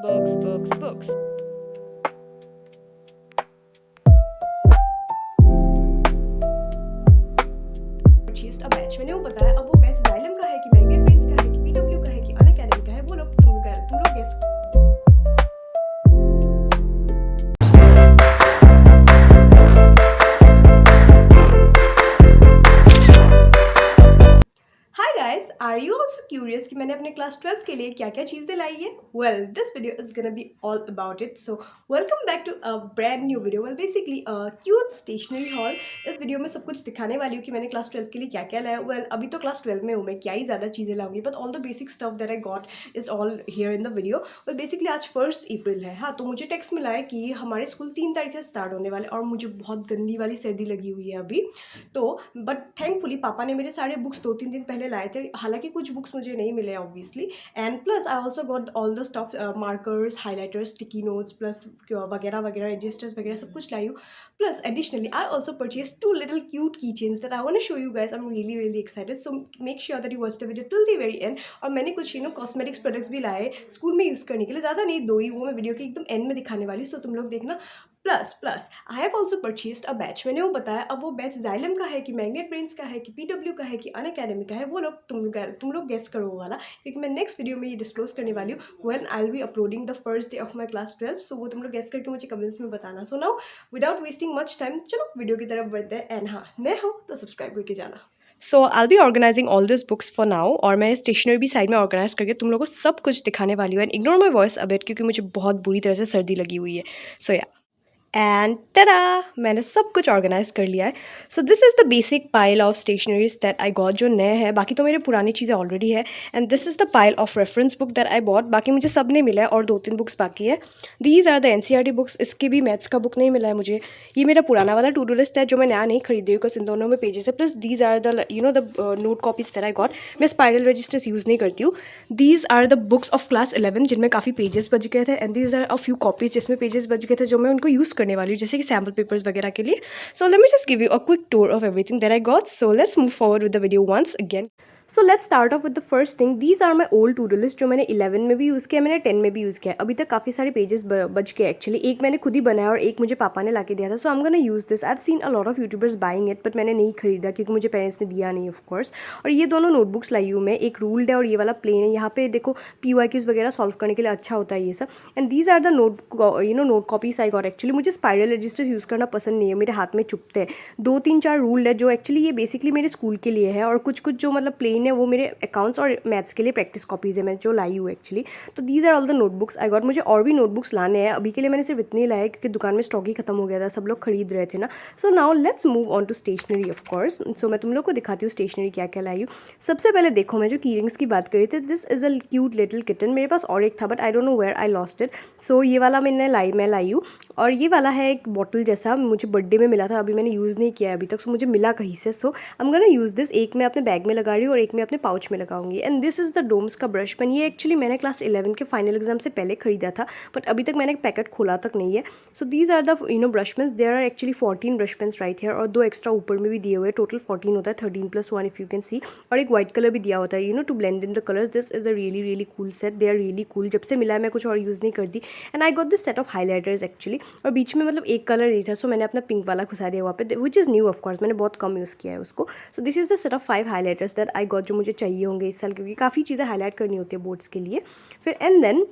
books. Purchased a batch. मैंने वो बताया, अब वो बैच Xylem का है कि मैग्नेट ब्रेन्स का है कि PW का है कि अनअकैडमी का है, वो लोग तुम लोग guess. Hi guys, are you also curious कि मैंने अपने क्लास 12 के लिए क्या क्या चीज़ें लाई है? Well, this video is gonna be all about it. So, welcome back to a brand new video. Well, basically a cute stationery haul. इस वीडियो में सब कुछ दिखाने वाली हूँ कि मैंने क्लास 12 के लिए क्या क्या लाया। Well, अभी तो क्लास 12 में हूँ मैं, क्या ही ज़्यादा चीज़ें लाऊंगी, but all the basic stuff that I got is all here in the video. Well, basically आज 1 अप्रैल है, हाँ, तो मुझे टेक्स्ट मिला है कि हमारे स्कूल 3 तारीख से स्टार्ट होने वाले और मुझे बहुत गंदी वाली सर्दी लगी हुई है अभी तो। बट थैंकफुली पापा ने मेरे सारे बुक्स 2-3 दिन पहले लाए थे, हालांकि कुछ बुक्स मुझे नहीं मिले obviously. And plus I also got all the stuff, markers, highlighters, sticky notes plus वगैरह वगैरह, रजिस्टर्स वगैरह सब कुछ लाई हूँ। Plus additionally I also purchase 2 little cute key chains that I want to show you guys. I am really excited, so make sure that you watch the video till the very end. और मैंने कुछ cosmetics products भी लाए school में use करने के लिए, ज़्यादा नहीं, 2 ही, वो मैं वीडियो के एकदम एंड में दिखाने वाली हूँ, सो तुम लोग देखना। Plus I have also purchased a batch. मैंने वो बताया, अब वो बैच Xylem का है कि मैग्नेट ब्रेन्स का है कि PW का है कि अनअकैडमी का है, वो लोग तुम लोग गेस करो वो वाला, क्योंकि मैं नेक्स्ट वीडियो में ये डिस्क्लोज करने वाली हूँ when I will be uploading the first day of my class 12। सो वो तुम लोग गेस करके मुझे कमेंट्स में बताना। So now without wasting much time, चलो वीडियो की तरफ बढ़ते हैं। एंड हाँ, नए हो तो सब्सक्राइब करके जाना। So I be organizing all this books for now, और मैं स्टेशनरी भी साइड में ऑर्गेनाइज करके तुम लोगों को सब कुछ दिखाने वाली हूँ। And ignore my voice a bit, क्योंकि मुझे बहुत बुरी तरह से सर्दी लगी हुई है। सो या, एंड tada, मैंने सब कुछ ऑर्गेनाइज कर लिया है। So this is the basic pile of stationeries that I got, जो नए हैं, बाकी तो मेरे पुरानी चीज़ें ऑलरेडी है। And this is the pile of reference book that I bought, बाकी मुझे सब नहीं मिला है और 2-3 बुक्स बाकी है। These are the NCERT books, इसके भी मैथ्स का बुक नहीं मिला है मुझे। ये मेरा पुराना वाला टू डू लिस्ट है जो मैं नया नहीं खरीदी हूँ, बिकॉज इन दोनों में पेजेस है। Plus these are the the note copies that I got. मैं स्पाइरल रजिस्टर्स यूज़ नहीं करती हूँ। These are the books of class 11 जिनमें काफ़ी पेजेस बच गए थे, and these are a few copies जिसमें पेजेस बच गए थे, जो मैं उनको यूज़ करने वाली हूँ, जैसे कि सैम्पल पेपर्स वगैरह के लिए। So let me just give you a quick tour of everything that I got. So let's move forward with the video once again. So let's start off with the first thing. These are my old to do list, जो मैंने 11 में भी use किया, मैंने 10 में भी use किया। अभी तक काफ़ी सारे पेजेस बच गए एक्चुअली। एक मैंने खुद ही बनाया और एक मुझे पापा ने ला के दिया था। So I am gonna use this. I have seen a lot of youtubers buying it, but मैंने नहीं खरीदा क्योंकि मुझे पेरेंट्स ने दिया नहीं, ऑफ कोर्स। और ये दोनों नोटबुक्स लाई हूँ मैं, एक रूल्ड है और ये वाला प्लेन है। यहाँ पे देखो PYQs वगैरह सॉल्व करने के लिए अच्छा होता है ये सब। And these are the note copies I got. Actually मुझे स्पाइरल रजिस्टर्स यूज़ करना पसंद नहीं है, मेरे हाथ में चुभते हैं। 2-3-4 रूल है जो एक्चुअली ये बेसिकली मेरे स्कूल के लिए है, और कुछ कुछ जो मतलब प्लेन है वो मेरे अकाउंट्स और मैथ्स के लिए प्रैक्टिस कॉपीज़ है मैं जो लाई हूँ एक्चुअली। तो these are all the notebooks I got. मुझे और भी नोटबुक्स लाने हैं, अभी के लिए मैंने सिर्फ इतने ही लाए क्योंकि दुकान में स्टॉक ही खत्म हो गया था, सब लोग खरीद रहे थे ना। So now let's move on to stationery of course. So मैं तुम लोग को दिखाती हूँ स्टेशनरी क्या क्या लाई हूँ। सबसे पहले देखो, मैं जो कीरिंग्स की बात करी थी, this is a cute little kitten. मेरे पास और एक था but I don't know where I lost it. So ये वाला मैं लाई हूँ। और ये वाला है एक बॉटल जैसा, मुझे बर्थडे में मिला था, अभी मैंने यूज़ नहीं किया है अभी तक, सो मुझे मिला कहीं से। So I am gonna use this. एक मैं अपने बैग में लगा रही हूँ और एक मैं अपने पाउच में लगाऊंगी। And this is the Doms का ब्रश पेन। ये एक्चुअली मैंने क्लास 11 के फाइनल एग्जाम से पहले खरीदा था, बट अभी तक मैंने पैकेट खोला तक नहीं है। So these are the brush pens. There are actually 14 brush pens right here, और 2 एक्स्ट्रा ऊपर में भी दिए हुए, टोटल 14 होता है, 13+1 इफ यू कैन सी। और एक व्हाइट कलर भी दिया होता है to blend in the colours. This is a really cool set. They are really cool. जब से मिला है मैं कुछ और यूज़ नहीं करती। And I got this set of highlighters actually, और बीच में मतलब एक कलर नहीं था, सो मैंने अपना पिंक वाला घुसा दिया वहाँ पे, which is new of course, मैंने बहुत कम यूज़ किया है उसको। So this is the set of 5 highlighters that I got, जो मुझे चाहिए होंगे इस साल, क्योंकि काफ़ी चीज़ें हाईलाइट करनी होती है बोर्ड्स के लिए। फिर and then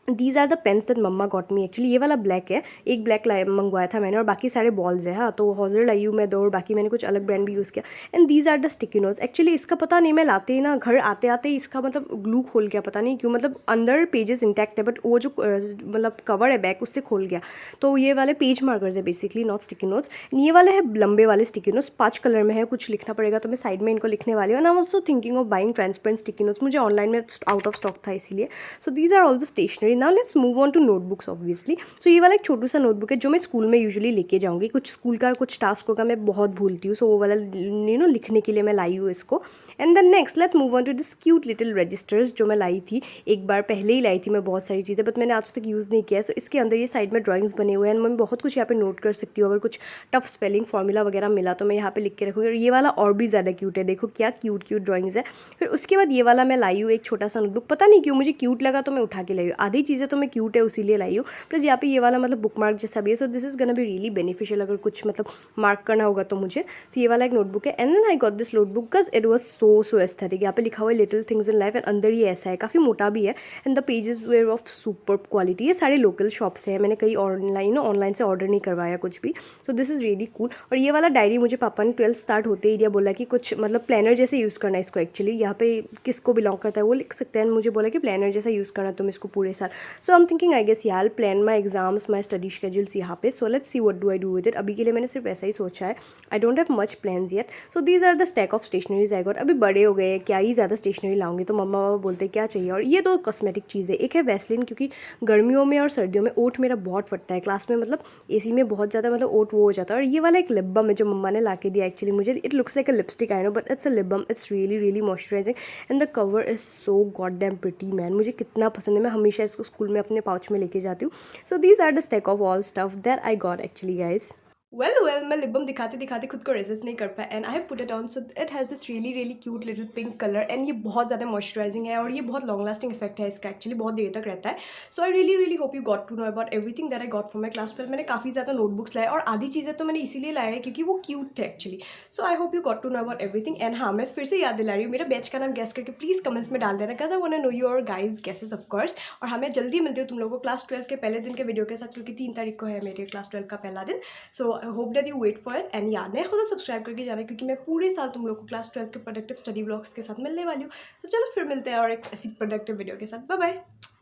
these are the pens that mama got me. Actually ये वाला ब्लैक है, एक ब्लैक मंगवाया था मैंने, और बाकी सारे बॉल्स है। हाँ, तो हॉजर लाई हूँ मैं 2, और बाकी मैंने कुछ अलग ब्रांड भी यूज़ किया। And these are the sticky notes. Actually इसका पता नहीं, मैं लाते ही ना घर आते आते ही इसका मतलब ग्लू खोल गया, पता नहीं क्यों। मतलब अंदर पेजेस इंटैक्ट है, बट वो जो मतलब कवर है बैक, उससे खोल गया। तो ये वाले पेज मार्कर्स है बेसिकली, नॉट स्टिकी नोट्स। ये वाले है लंबे वाले स्टिकी नोट्स, 5 कलर में है, कुछ लिखना पड़ेगा तो मैं साइड में इनको लिखने वाली हूँ। And I am also thinking of buying transparent sticky notes. मुझे ऑनलाइन में आउट ऑफ स्टॉक था इसीलिए। So these are all the stationery. Now let's move on to notebooks obviously. So ये वाला एक छोटू सा नोटबुक है जो मैं स्कूल में यूजुअली लेके जाऊँगी। कुछ स्कूल का कुछ टास्क होगा, मैं बहुत भूलती हूँ, सो वो वाला लिखने के लिए मैं लाई हूँ इसको। And then next let's move on to this cute little registers, जो मैं लाई थी एक बार पहले ही लाई थी मैं बहुत सारी चीज़ें, बट मैंने आज तक यूज़ नहीं किया। सो इसके अंदर ये साइड में ड्राइंग्स बने हुए हैं, मैं बहुत कुछ यहाँ पे नोट कर सकती हूँ। अगर कुछ टफ स्पेलिंग फॉर्मूला वगैरह मिला तो मैं यहाँ पे लिख के रखूँगी। और ये वाला और भी ज़्यादा क्यूट है, देखो क्या क्यूट ड्राइंग्स है। फिर उसके बाद ये वाला मैं लाई हूँ एक छोटा सा नोटबुक, पता नहीं क्यों मुझे क्यूट लगा तो मैं उठा के लाई हूँ। आधी चीज़ें तो मैं क्यूट है उसीलिए लाई हूँ। प्लस यहाँ पे ये वाला मतलब बुक मार्क जैसा भी है, so this is gonna be really beneficial अगर कुछ मतलब मार्क करना होगा तो मुझे। तो ये वाला एक नोटबुक है and then I got this notebook because it was so aesthetic. यहाँ पे लिखा हुआ है little things in life and अंदर ये ऐसा है, काफ़ी मोटा भी है and the pages were of super quality. ये सारे लोकल शॉप से है, मैंने कहीं ऑनलाइन से ऑर्डर नहीं करवाया कुछ भी। So this is really cool. और ये वाला डायरी मुझे पापा ने 12th स्टार्ट होते ही दिया, बोला कि कुछ मतलब प्लानर जैसे यूज़ करना है इसको। एक्चुअली यहाँ पे किसको बिलोंग करता है वो लिख सकते हैं, मुझे बोला कि प्लानर जैसा यूज़ करना तुम इसको पूरे साल। So I am thinking I guess यार plan my exams my study schedules यहाँ पे। So let's see what do I do with it. अभी के लिए मैंने सिर्फ ऐसा ही सोचा है, I don't have much plans yet. So these are the stack of stationeries I got. अभी बड़े हो गए, क्या ही ज़्यादा स्टेशनरी लाऊंगी, तो मम्मा पापा बोलते क्या चाहिए। और ये दो कॉस्मेटिक चीज़ें, एक है वैसलिन क्योंकि गर्मियों में और सर्दियों में ओट मेरा बहुत फटता है, क्लास में मतलब एसी में बहुत ज़्यादा मतलब ओट वो हो जाता है। और ये वाला एक लिप बाम है जो मम्मा ने ला के दिया एक्चुअली मुझे। It looks like a lipstick I know but it's a lip balm, it's really moisturising and the cover is so goddamn pretty man. मुझे कितना पसंद है, मैं हमेशा इसको स्कूल में अपने पाउच में लेके जाती हूँ। So these are the stack of all stuff that I got actually guys. Well मैं लिप बाम दिखाते दिखाते खुद को रेसिस्ट नहीं कर पाया and I have put it on. So it has this really cute little pink colour and ये बहुत ज़्यादा मॉइस्चराइजिंग है और ये बहुत लॉन्ग लास्टिंग इफेक्ट है इसका, एक्चुअली बहुत देर तक रहता है। So I really hope you got to know about everything that I got from my class 12। मैंने काफ़ी ज़्यादा नोटबुक्स लाए और आधी चीज़ें तो मैंने इसीलिए लाया है क्योंकि वो क्यूट थे actually. So I hope you got to know about everything and हाँ मैं फिर से याद दिला रही हूँ, मेरा बैच का नाम गेस करके प्लीज़ कमेंट्स में डाल देना because I want to know your guys guesses of course. और हाँ मैं जल्दी मिलती हूँ तुम लोगों को क्लास 12 के पहले दिन के वीडियो के साथ, क्योंकि 3 तारीख को है मेरे क्लास 12 का पहला दिन। So I hope that you wait for it and याद है हो तो सब्सक्राइब करके जाना क्योंकि मैं पूरे साल तुम लोग को क्लास 12 के प्रोडक्टिव स्टडी ब्लॉग्स के साथ मिलने वाली हूँ। तो चलो फिर मिलते हैं और एक ऐसी प्रोडक्टिव वीडियो के साथ। Bye bye.